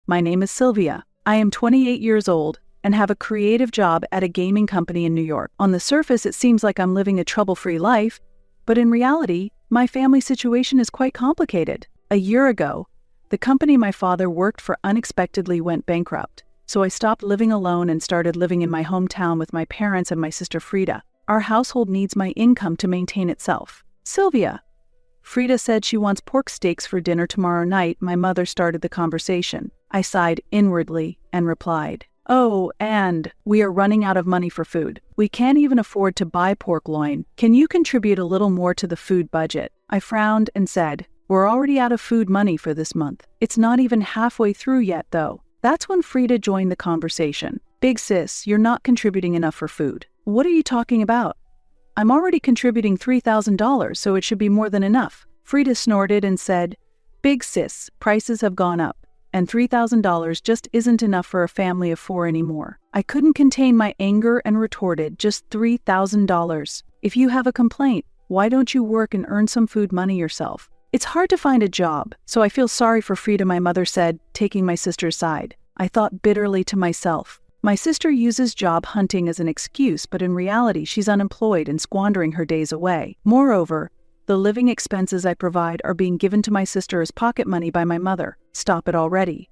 My name is Sylvia. I am 28 years old and have a creative job at a gaming company in New York. On the surface, it seems like I'm living a trouble-free life, but in reality, my family situation is quite complicated. A year ago, the company my father worked for unexpectedly went bankrupt, so I stopped living alone and started living in my hometown with my parents and my sister Frida. Our household needs my income to maintain itself. Sylvia. Frida said she wants pork steaks for dinner tomorrow night. My mother started the conversation. I sighed inwardly and replied, "Oh, and we are running out of money for food. We can't even afford to buy pork loin. Can you contribute a little more to the food budget?" I frowned and said, "We're already out of food money for this month. It's not even halfway through yet, though." That's when Frida joined the conversation. "Big sis, you're not contributing enough for food." "What are you talking about? I'm already contributing $3,000, so it should be more than enough." Frida snorted and said, "Big sis, prices have gone up, and $3,000 just isn't enough for a family of 4 anymore." I couldn't contain my anger and retorted, "Just $3,000. If you have a complaint, why don't you work and earn some food money yourself? It's hard to find a job, so I feel sorry for Frida," my mother said, taking my sister's side. I thought bitterly to myself, my sister uses job hunting as an excuse, but in reality she's unemployed and squandering her days away. Moreover, the living expenses I provide are being given to my sister as pocket money by my mother. Stop it already.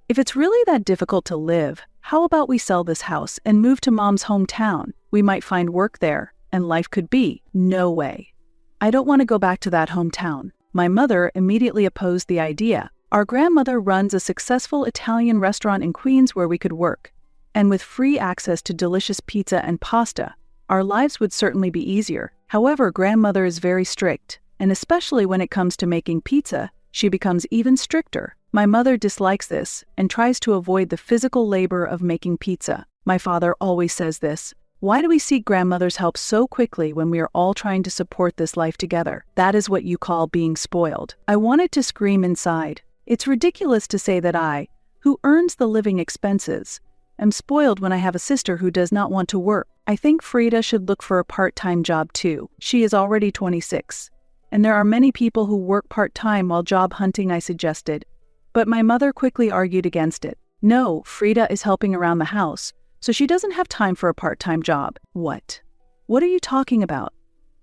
If it's really that difficult to live, how about we sell this house and move to Mom's hometown? We might find work there, and life could be. No way. I don't want to go back to that hometown. My mother immediately opposed the idea. Our grandmother runs a successful Italian restaurant in Queens where we could work, and with free access to delicious pizza and pasta, our lives would certainly be easier. However, grandmother is very strict, and especially when it comes to making pizza, she becomes even stricter. My mother dislikes this and tries to avoid the physical labor of making pizza. My father always says this. Why do we seek grandmother's help so quickly when we are all trying to support this life together? That is what you call being spoiled. I wanted to scream inside. It's ridiculous to say that I, who earns the living expenses, am spoiled when I have a sister who does not want to work. I think Frida should look for a part-time job too. She is already 26. And there are many people who work part-time while job hunting, I suggested. But my mother quickly argued against it. No, Frida is helping around the house, so she doesn't have time for a part-time job. What? What are you talking about?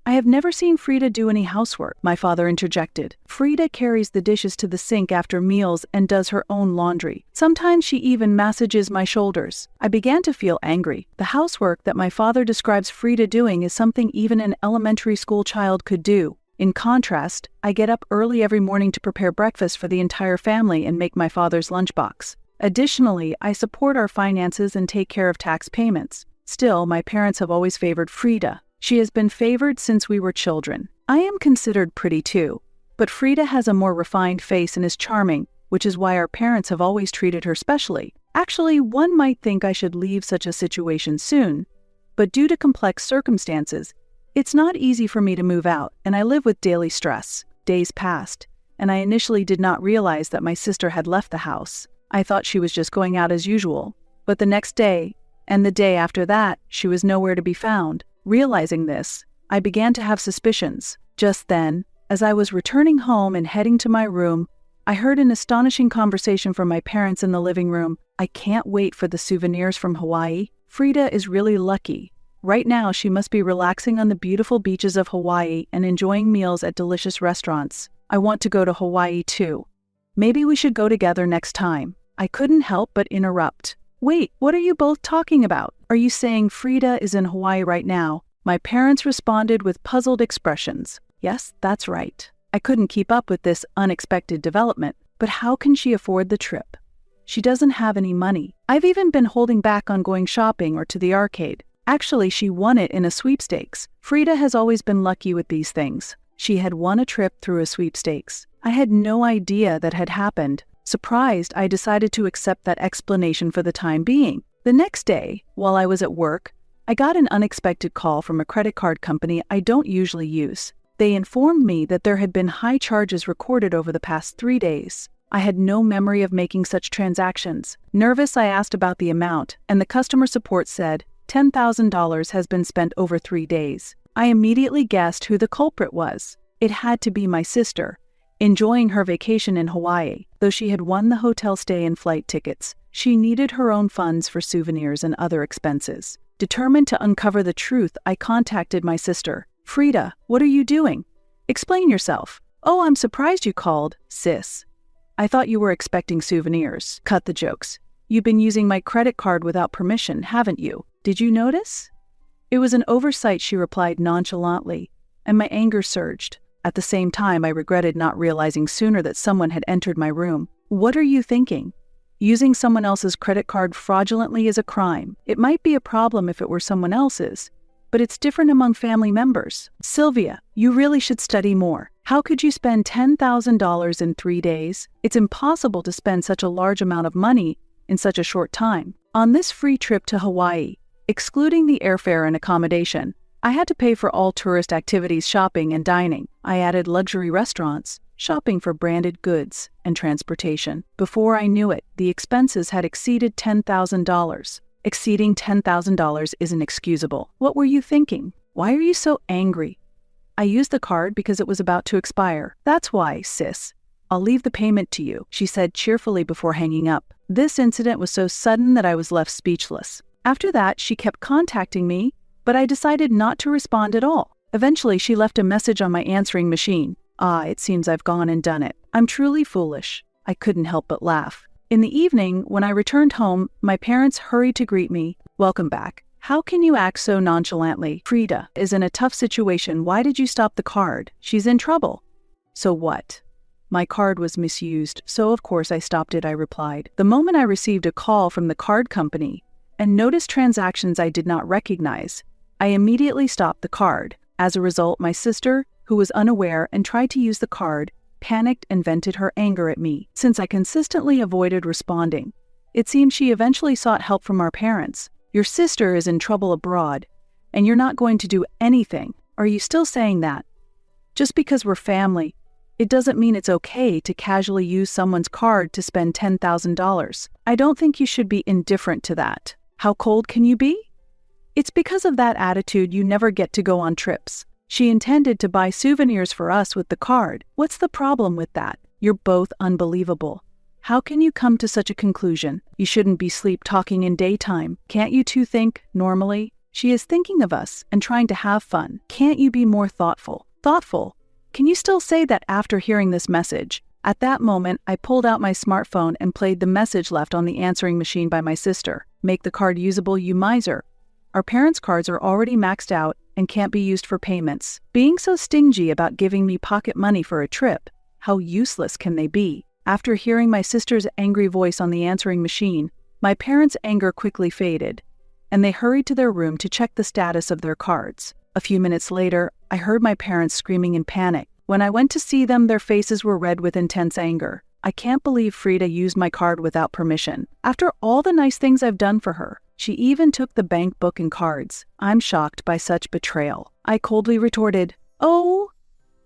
I have never seen Frida do any housework, my father interjected. Frida carries the dishes to the sink after meals and does her own laundry. Sometimes she even massages my shoulders. I began to feel angry. The housework that my father describes Frida doing is something even an elementary school child could do. In contrast, I get up early every morning to prepare breakfast for the entire family and make my father's lunchbox. Additionally, I support our finances and take care of tax payments. Still, my parents have always favored Frida. She has been favored since we were children. I am considered pretty too, but Frida has a more refined face and is charming, which is why our parents have always treated her specially. Actually, one might think I should leave such a situation soon, but due to complex circumstances, it's not easy for me to move out, and I live with daily stress. Days passed, and I initially did not realize that my sister had left the house. I thought she was just going out as usual, but the next day, and the day after that, she was nowhere to be found. Realizing this, I began to have suspicions. Just then, as I was returning home and heading to my room, I heard an astonishing conversation from my parents in the living room. "I can't wait for the souvenirs from Hawaii. Frida is really lucky. Right now, she must be relaxing on the beautiful beaches of Hawaii and enjoying meals at delicious restaurants. I want to go to Hawaii too. Maybe we should go together next time." I couldn't help but interrupt. "Wait, what are you both talking about? Are you saying Frida is in Hawaii right now?" My parents responded with puzzled expressions. Yes, that's right. I couldn't keep up with this unexpected development. But how can she afford the trip? She doesn't have any money. I've even been holding back on going shopping or to the arcade. Actually, she won it in a sweepstakes. Frida has always been lucky with these things. She had won a trip through a sweepstakes. I had no idea that had happened. Surprised, I decided to accept that explanation for the time being. The next day, while I was at work, I got an unexpected call from a credit card company I don't usually use. They informed me that there had been high charges recorded over the past 3 days. I had no memory of making such transactions. Nervous, I asked about the amount, and the customer support said, $10,000 has been spent over 3 days. I immediately guessed who the culprit was. It had to be my sister, enjoying her vacation in Hawaii. Though she had won the hotel stay and flight tickets, she needed her own funds for souvenirs and other expenses. Determined to uncover the truth, I contacted my sister. "Frida, what are you doing? Explain yourself." "Oh, I'm surprised you called, sis. I thought you were expecting souvenirs." "Cut the jokes. You've been using my credit card without permission, haven't you? Did you notice?" "It was an oversight," she replied nonchalantly, and my anger surged. At the same time, I regretted not realizing sooner that someone had entered my room. "What are you thinking? Using someone else's credit card fraudulently is a crime. It might be a problem if it were someone else's, but it's different among family members. Sylvia, you really should study more. How could you spend $10,000 in 3 days? It's impossible to spend such a large amount of money in such a short time. On this free trip to Hawaii, excluding the airfare and accommodation, I had to pay for all tourist activities, shopping and dining. I added luxury restaurants, shopping for branded goods, and transportation. Before I knew it, the expenses had exceeded $10,000. Exceeding $10,000 is inexcusable. What were you thinking? Why are you so angry?" "I used the card because it was about to expire. That's why, sis. I'll leave the payment to you," she said cheerfully before hanging up. This incident was so sudden that I was left speechless. After that, she kept contacting me, but I decided not to respond at all. Eventually, she left a message on my answering machine. It seems I've gone and done it. I'm truly foolish." I couldn't help but laugh. In the evening, when I returned home, my parents hurried to greet me. "Welcome back. How can you act so nonchalantly? Frida is in a tough situation. Why did you stop the card? She's in trouble." "So what? My card was misused, so of course I stopped it," I replied. The moment I received a call from the card company and noticed transactions I did not recognize, I immediately stopped the card. As a result, my sister, who was unaware and tried to use the card, panicked and vented her anger at me. Since I consistently avoided responding, it seems she eventually sought help from our parents. "Your sister is in trouble abroad, and you're not going to do anything. Are you still saying that? Just because we're family, it doesn't mean it's okay to casually use someone's card to spend $10,000. I don't think you should be indifferent to that. How cold can you be? It's because of that attitude you never get to go on trips. She intended to buy souvenirs for us with the card. What's the problem with that? You're both unbelievable. How can you come to such a conclusion? You shouldn't be sleep-talking in daytime. Can't you two think normally? She is thinking of us and trying to have fun. Can't you be more thoughtful?" Thoughtful? Can you still say that after hearing this message? At that moment, I pulled out my smartphone and played the message left on the answering machine by my sister. "Make the card usable, you miser. Our parents' cards are already maxed out and can't be used for payments. Being so stingy about giving me pocket money for a trip, how useless can they be?" After hearing my sister's angry voice on the answering machine, my parents' anger quickly faded, and they hurried to their room to check the status of their cards. A few minutes later, I heard my parents screaming in panic. When I went to see them, their faces were red with intense anger. "I can't believe Frida used my card without permission. After all the nice things I've done for her, she even took the bank book and cards. I'm shocked by such betrayal." I coldly retorted, "Oh,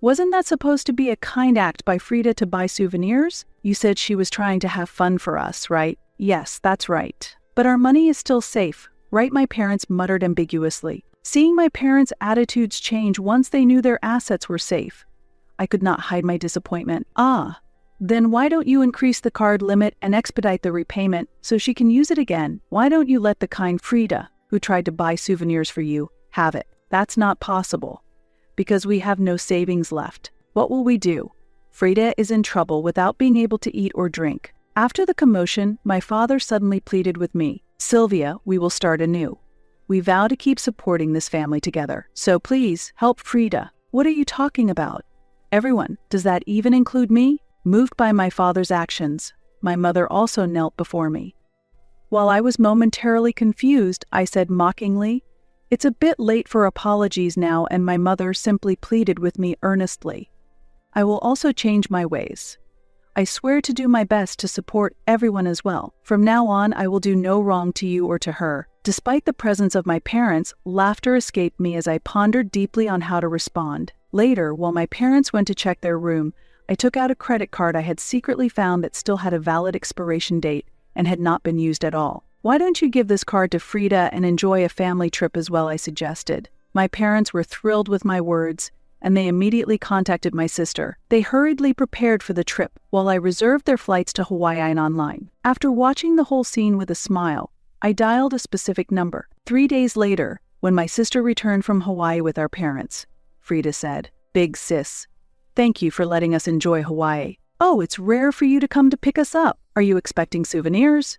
wasn't that supposed to be a kind act by Frida to buy souvenirs? You said she was trying to have fun for us, right?" "Yes, that's right. But our money is still safe, right?" my parents muttered ambiguously. Seeing my parents' attitudes change once they knew their assets were safe, I could not hide my disappointment. Then why don't you increase the card limit and expedite the repayment so she can use it again? Why don't you let the kind Frida, who tried to buy souvenirs for you, have it? That's not possible, because we have no savings left. What will we do? Frida is in trouble without being able to eat or drink. After the commotion, my father suddenly pleaded with me. "Sylvia, we will start anew. We vow to keep supporting this family together. So please, help Frida." "What are you talking about?" "Everyone. Does that even include me?" Moved by my father's actions, my mother also knelt before me. While I was momentarily confused, I said mockingly, "It's a bit late for apologies now," and my mother simply pleaded with me earnestly. "I will also change my ways. I swear to do my best to support everyone as well. From now on, I will do no wrong to you or to her." Despite the presence of my parents, laughter escaped me as I pondered deeply on how to respond. Later, while my parents went to check their room, I took out a credit card I had secretly found that still had a valid expiration date and had not been used at all. "Why don't you give this card to Frida and enjoy a family trip as well?" I suggested. My parents were thrilled with my words and they immediately contacted my sister. They hurriedly prepared for the trip while I reserved their flights to Hawaii online. After watching the whole scene with a smile, I dialed a specific number. 3 days later, when my sister returned from Hawaii with our parents, Frida said, "Big sis, thank you for letting us enjoy Hawaii. Oh, it's rare for you to come to pick us up. Are you expecting souvenirs?"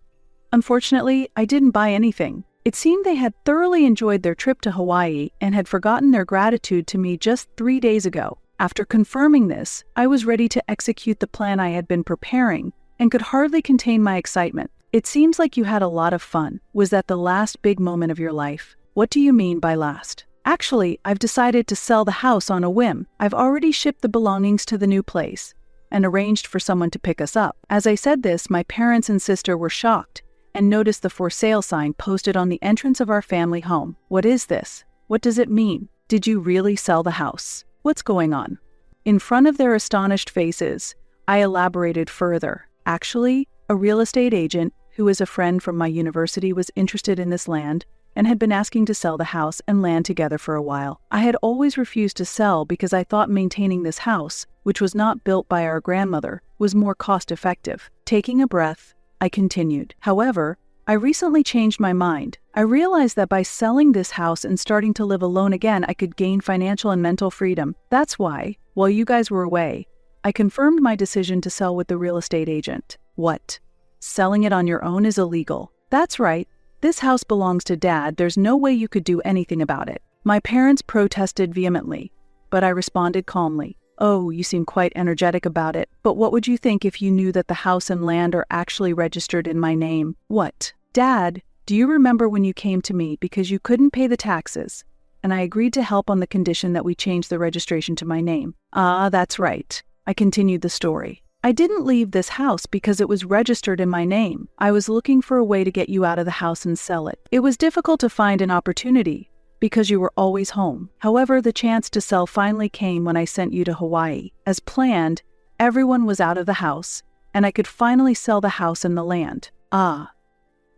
Unfortunately, I didn't buy anything. It seemed they had thoroughly enjoyed their trip to Hawaii and had forgotten their gratitude to me just 3 days ago. After confirming this, I was ready to execute the plan I had been preparing and could hardly contain my excitement. "It seems like you had a lot of fun. Was that the last big moment of your life?" "What do you mean by last?" "Actually, I've decided to sell the house on a whim. I've already shipped the belongings to the new place and arranged for someone to pick us up." As I said this, my parents and sister were shocked and noticed the for sale sign posted on the entrance of our family home. "What is this? What does it mean? Did you really sell the house? What's going on?" In front of their astonished faces, I elaborated further. Actually, a real estate agent who is a friend from my university was interested in this land and had been asking to sell the house and land together for a while. I had always refused to sell because I thought maintaining this house, which was not built by our grandmother, was more cost-effective. Taking a breath, I continued. "However, I recently changed my mind. I realized that by selling this house and starting to live alone again, I could gain financial and mental freedom. That's why, while you guys were away, I confirmed my decision to sell with the real estate agent." "What? Selling it on your own is illegal?" "That's right. This house belongs to Dad. There's no way you could do anything about it." My parents protested vehemently, but I responded calmly. "Oh, you seem quite energetic about it. But what would you think if you knew that the house and land are actually registered in my name?" "What?" "Dad, do you remember when you came to me because you couldn't pay the taxes, and I agreed to help on the condition that we change the registration to my name?" "Ah, that's right." I continued the story. "I didn't leave this house because it was registered in my name. I was looking for a way to get you out of the house and sell it. It was difficult to find an opportunity because you were always home. However, the chance to sell finally came when I sent you to Hawaii. As planned, everyone was out of the house, and I could finally sell the house and the land." "Ah.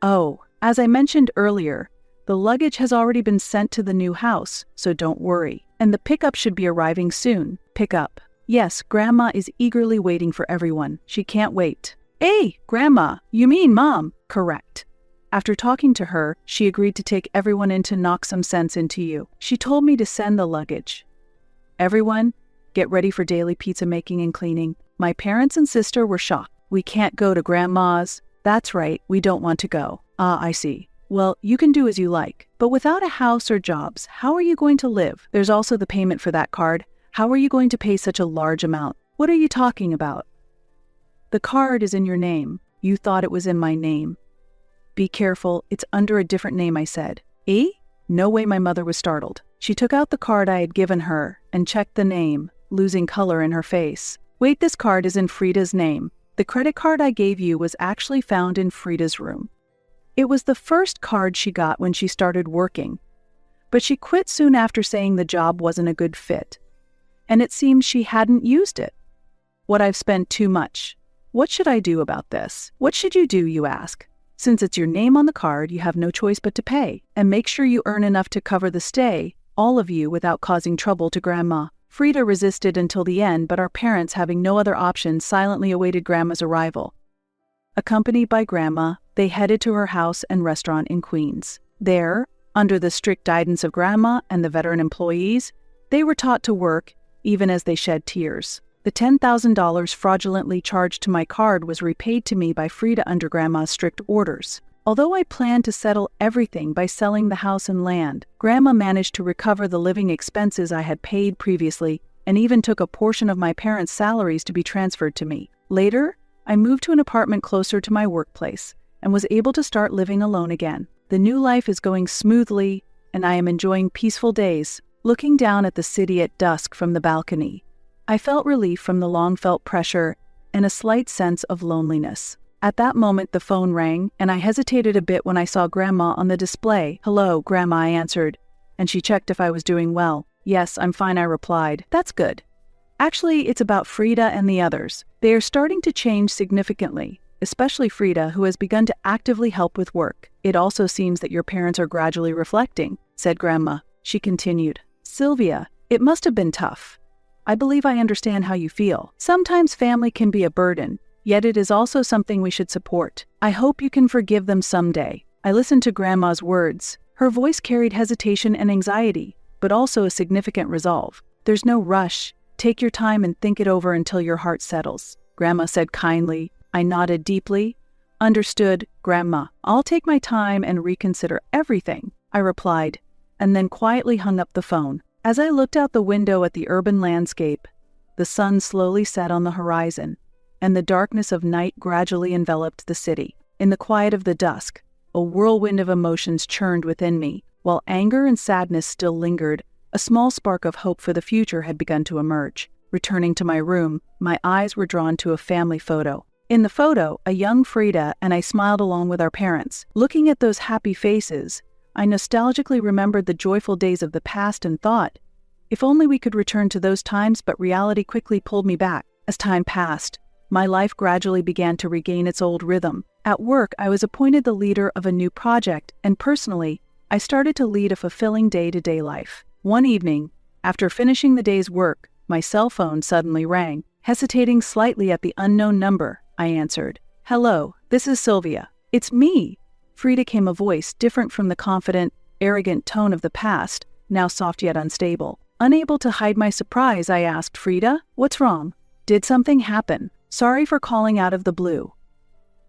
Oh, as I mentioned earlier, the luggage has already been sent to the new house, so don't worry. And the pickup should be arriving soon." "Pickup?" "Yes, Grandma is eagerly waiting for everyone. She can't wait." "Hey, Grandma, you mean Mom?" "Correct. After talking to her, she agreed to take everyone in to knock some sense into you. She told me to send the luggage. Everyone, get ready for daily pizza making and cleaning." My parents and sister were shocked. "We can't go to Grandma's." "That's right, we don't want to go." "Ah, I see. Well, you can do as you like. But without a house or jobs, how are you going to live? There's also the payment for that card. How are you going to pay such a large amount?" "What are you talking about?" "The card is in your name. You thought it was in my name." "Be careful, it's under a different name," I said. "Eh?" No way. My mother was startled. She took out the card I had given her and checked the name, losing color in her face. "Wait, this card is in Frida's name. The credit card I gave you was actually found in Frida's room. It was the first card she got when she started working, but she quit soon after saying the job wasn't a good fit. And it seems she hadn't used it. What I've spent too much. What should I do about this?" "What should you do, you ask? Since it's your name on the card, you have no choice but to pay. And make sure you earn enough to cover the stay, all of you, without causing trouble to Grandma." Frida resisted until the end, but our parents, having no other option, silently awaited Grandma's arrival. Accompanied by Grandma, they headed to her house and restaurant in Queens. There, under the strict guidance of Grandma and the veteran employees, they were taught to work, even as they shed tears. The $10,000 fraudulently charged to my card was repaid to me by Frida under Grandma's strict orders. Although I planned to settle everything by selling the house and land, Grandma managed to recover the living expenses I had paid previously and even took a portion of my parents' salaries to be transferred to me. Later, I moved to an apartment closer to my workplace and was able to start living alone again. The new life is going smoothly, and I am enjoying peaceful days, looking down at the city at dusk from the balcony. I felt relief from the long-felt pressure and a slight sense of loneliness. At that moment, the phone rang, and I hesitated a bit when I saw Grandma on the display. "Hello, Grandma," I answered, and she checked if I was doing well. "Yes, I'm fine," I replied. "That's good. Actually, it's about Frida and the others. They are starting to change significantly, especially Frida, who has begun to actively help with work. It also seems that your parents are gradually reflecting," said Grandma. She continued, "Sylvia, It must have been tough. I believe I understand how you feel. Sometimes family can be a burden, yet it is also something we should support. I hope you can forgive them someday. I listened to Grandma's words. Her voice carried hesitation and anxiety, but also a significant resolve. There's no rush. Take your time and think it over until your heart settles, Grandma said kindly. I nodded deeply. Understood, Grandma. I'll take my time and reconsider everything, I replied, and then quietly hung up the phone. As I looked out the window at the urban landscape, the sun slowly set on the horizon, and the darkness of night gradually enveloped the city. In the quiet of the dusk, a whirlwind of emotions churned within me. While anger and sadness still lingered, a small spark of hope for the future had begun to emerge. Returning to my room, my eyes were drawn to a family photo. In the photo, a young Frida and I smiled along with our parents. Looking at those happy faces, I nostalgically remembered the joyful days of the past and thought, if only we could return to those times, but reality quickly pulled me back. As time passed, my life gradually began to regain its old rhythm. At work, I was appointed the leader of a new project, and personally, I started to lead a fulfilling day-to-day life. One evening, after finishing the day's work, my cell phone suddenly rang. Hesitating slightly at the unknown number, I answered. Hello, this is Sylvia. It's me. Frida came, a voice different from the confident, arrogant tone of the past, now soft yet unstable. Unable to hide my surprise, I asked, Frida, what's wrong? Did something happen? Sorry for calling out of the blue.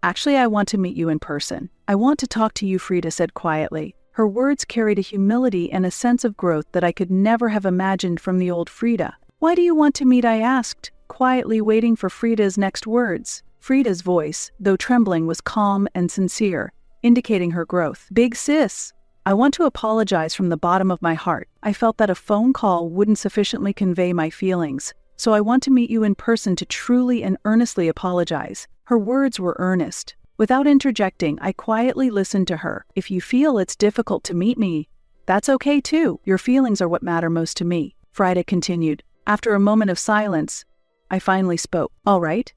Actually, I want to meet you in person. I want to talk to you, Frida said quietly. Her words carried a humility and a sense of growth that I could never have imagined from the old Frida. Why do you want to meet? I asked, quietly waiting for Frida's next words. Frida's voice, though trembling, was calm and sincere, indicating her growth. Big sis, I want to apologize from the bottom of my heart. I felt that a phone call wouldn't sufficiently convey my feelings, so I want to meet you in person to truly and earnestly apologize. Her words were earnest. Without interjecting, I quietly listened to her. If you feel it's difficult to meet me, that's okay too. Your feelings are what matter most to me, Frida continued. After a moment of silence, I finally spoke. All right.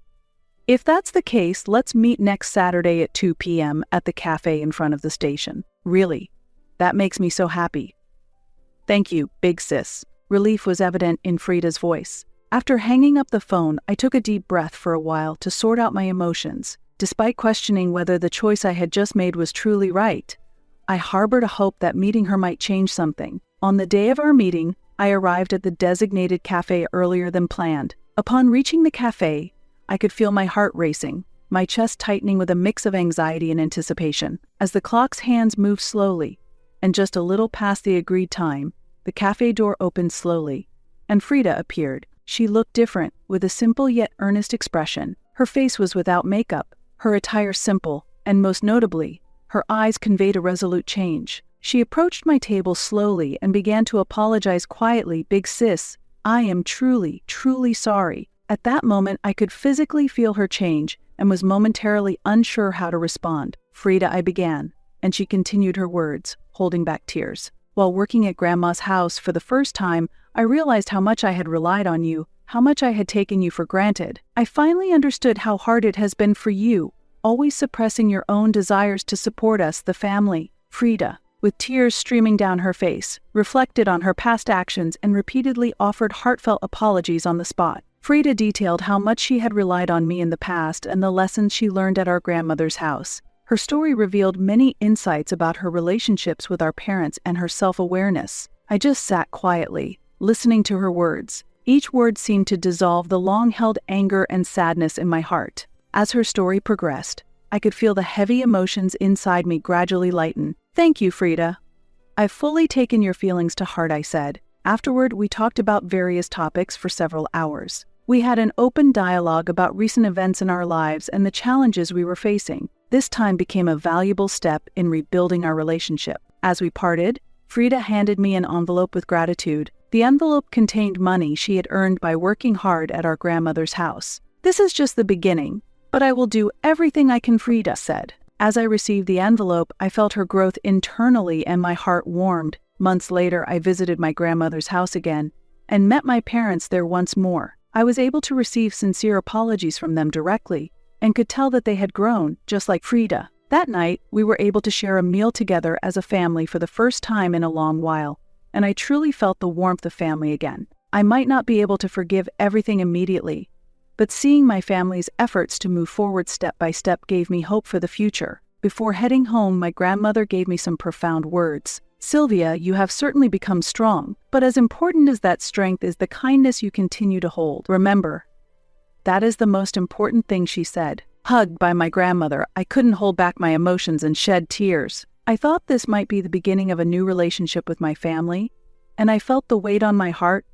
If that's the case, let's meet next Saturday at 2 p.m. at the cafe in front of the station. Really, that makes me so happy. Thank you, big sis. Relief was evident in Frida's voice. After hanging up the phone, I took a deep breath for a while to sort out my emotions. Despite questioning whether the choice I had just made was truly right, I harbored a hope that meeting her might change something. On the day of our meeting, I arrived at the designated cafe earlier than planned. Upon reaching the cafe, I could feel my heart racing, my chest tightening with a mix of anxiety and anticipation. As the clock's hands moved slowly, and just a little past the agreed time, the cafe door opened slowly, and Frida appeared. She looked different, with a simple yet earnest expression. Her face was without makeup, her attire simple, and most notably, her eyes conveyed a resolute change. She approached my table slowly and began to apologize quietly. Big sis, I am truly, truly sorry. At that moment, I could physically feel her change and was momentarily unsure how to respond. Frida, I began, and she continued her words, holding back tears. While working at Grandma's house for the first time, I realized how much I had relied on you, how much I had taken you for granted. I finally understood how hard it has been for you, always suppressing your own desires to support us, the family. Frida, with tears streaming down her face, reflected on her past actions and repeatedly offered heartfelt apologies on the spot. Frida detailed how much she had relied on me in the past and the lessons she learned at our grandmother's house. Her story revealed many insights about her relationships with our parents and her self-awareness. I just sat quietly, listening to her words. Each word seemed to dissolve the long-held anger and sadness in my heart. As her story progressed, I could feel the heavy emotions inside me gradually lighten. Thank you, Frida. I've fully taken your feelings to heart, I said. Afterward, we talked about various topics for several hours. We had an open dialogue about recent events in our lives and the challenges we were facing. This time became a valuable step in rebuilding our relationship. As we parted, Frida handed me an envelope with gratitude. The envelope contained money she had earned by working hard at our grandmother's house. This is just the beginning, but I will do everything I can, Frida said. As I received the envelope, I felt her growth internally and my heart warmed. Months later, I visited my grandmother's house again and met my parents there once more. I was able to receive sincere apologies from them directly and could tell that they had grown, just like Frida. That night, we were able to share a meal together as a family for the first time in a long while, and I truly felt the warmth of family again. I might not be able to forgive everything immediately, but seeing my family's efforts to move forward step by step gave me hope for the future. Before heading home, my grandmother gave me some profound words. "Sylvia, you have certainly become strong, but as important as that strength is the kindness you continue to hold. Remember, that is the most important thing," she said. Hugged by my grandmother, I couldn't hold back my emotions and shed tears. I thought this might be the beginning of a new relationship with my family, and I felt the weight on my heart